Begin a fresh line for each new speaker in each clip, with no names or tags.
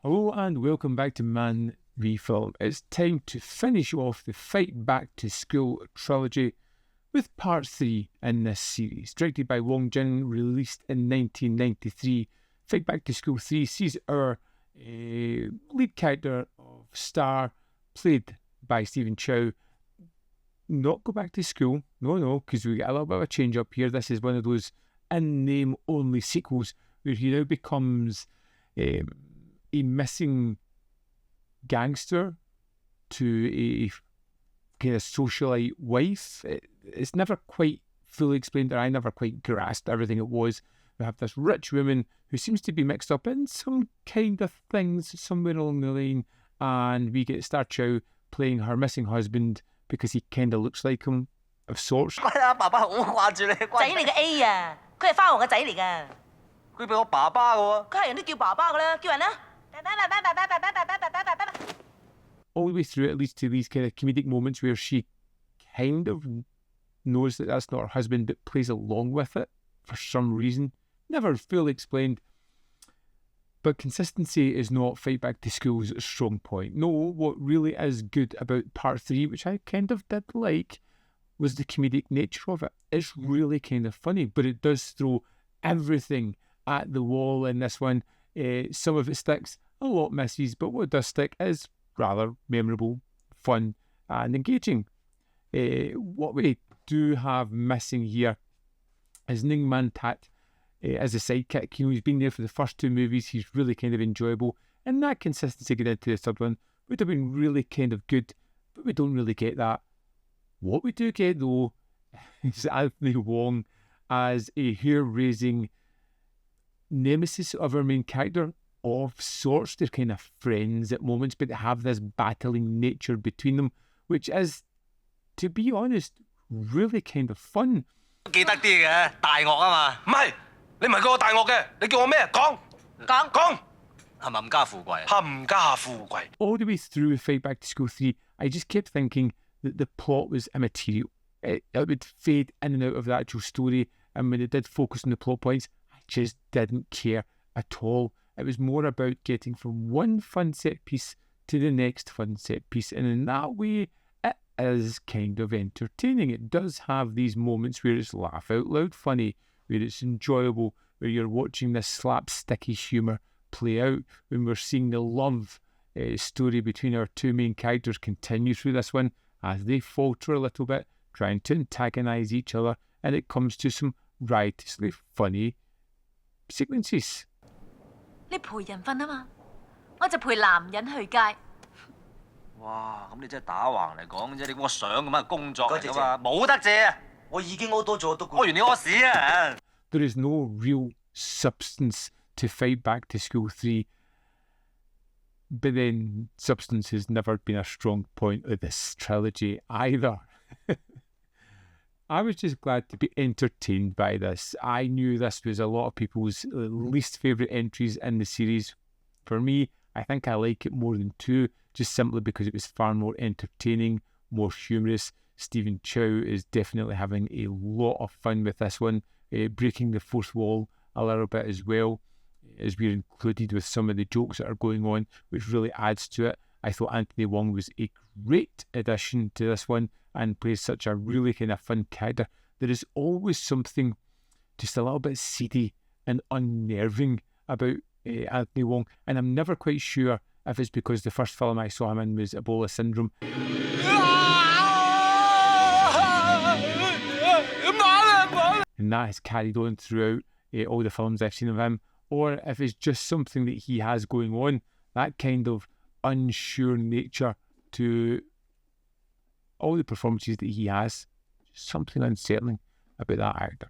Hello and welcome back to Man v Film. It's time to finish off the Fight Back to School trilogy with part 3 in this series. Directed by Wong Jin, released in 1993, Fight Back to School 3 sees our lead character of Star, played by Stephen Chow, not go back to school. No, because we get a little bit of a change up here. This is one of those in-name only sequels where he now becomes a missing gangster to a kind of socialite wife. It's never quite fully explained, or I never quite grasped everything it was. We have this rich woman who seems to be mixed up in some kind of things somewhere along the line, and we get Star Chow playing her missing husband because he kind of looks like him, of sorts.
乖啦，爸爸好掛住你，乖。仔嚟嘅 A 啊，佢係花王嘅仔嚟㗎。佢俾我爸爸嘅喎。佢係人都叫爸爸㗎啦，叫人啦。
All the way through, it leads to these kind of comedic moments where she kind of knows that that's not her husband, but plays along with it for some reason. Never fully explained. But consistency is not Fight Back to School's strong point. No, what really is good about part 3, which I kind of did like, was the comedic nature of it. It's really kind of funny, but it does throw everything at the wall in this one. Some of it sticks, a lot misses, but what does stick is rather memorable, fun, and engaging. What we do have missing here is Ning Man Tat as a sidekick. You know, he's been there for the first 2 movies. He's really kind of enjoyable, and that consistency getting into the third one would have been really kind of good, but we don't really get that. What we do get, though, is Anthony Wong as a hair-raising nemesis of our main character, of sorts. They're kind of friends at moments, but they have this battling nature between them, which is, to be honest, really kind of fun.
記得啲嘅大鱷啊嘛。唔係，你唔係叫我大鱷嘅，你叫我咩？講。係咪冚家富貴？冚家富貴。
All the way through Fight Back to School 3, I just kept thinking that the plot was immaterial. It would fade in and out of the actual story, and when it did focus on the plot points, I just didn't care at all. It was more about getting from one fun set piece to the next fun set piece, and in that way, it is kind of entertaining. It does have these moments where it's laugh out loud funny, where it's enjoyable, where you're watching this slapsticky humour play out, when we're seeing the love story between our 2 main characters continue through this one, as they falter a little bit, trying to antagonise each other, and it comes to some riotously funny sequences.
你陪人瞓啊嘛，我就陪男人去街。
哇！咁你真係打橫嚟講啫，你估我想咁啊工作嚟㗎嘛，冇得借啊！我已經屙多咗，都屙完你屙屎啊！
There is no real substance to Fight Back to School 3, but then substance has never been a strong point of this trilogy either. I was just glad to be entertained by this. I knew this was a lot of people's least favourite entries in the series. For me, I think I like it more than 2, just simply because it was far more entertaining, more humorous. Stephen Chow is definitely having a lot of fun with this one, breaking the fourth wall a little bit as well, as we're included with some of the jokes that are going on, which really adds to it. I thought Anthony Wong was a great addition to this one and plays such a really kind of fun character. There is always something just a little bit seedy and unnerving about Anthony Wong, and I'm never quite sure if it's because the first film I saw him in was Ebola Syndrome. And that has carried on throughout all the films I've seen of him, or if it's just something that he has going on, that kind of unsure nature to all the performances that he has. Just something unsettling about that actor.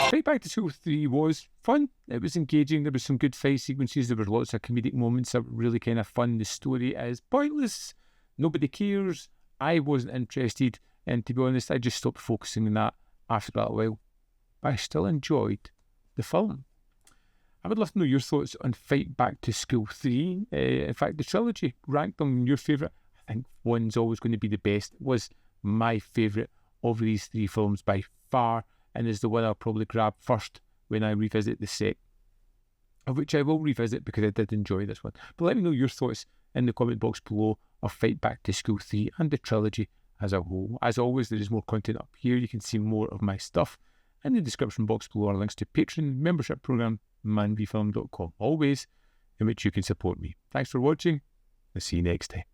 Fight Back to School 3 was fun. It was engaging. There was some good fight sequences. There were lots of comedic moments that were really kind of fun. The story is pointless. Nobody cares. I wasn't interested. And to be honest, I just stopped focusing on that after that a while. But I still enjoyed the film. I would love to know your thoughts on Fight Back to School 3. In fact, the trilogy, rank them your favourite. I think one's always going to be the best. It was my favourite of these three films by far, and is the one I'll probably grab first when I revisit the set, of which I will revisit because I did enjoy this one. But let me know your thoughts in the comment box below of Fight Back to School 3 and the trilogy as a whole. As always, there is more content up here. You can see more of my stuff. In the description box below are links to Patreon, membership program, manvfilm.com, always in which you can support me. Thanks for watching. I'll see you next time.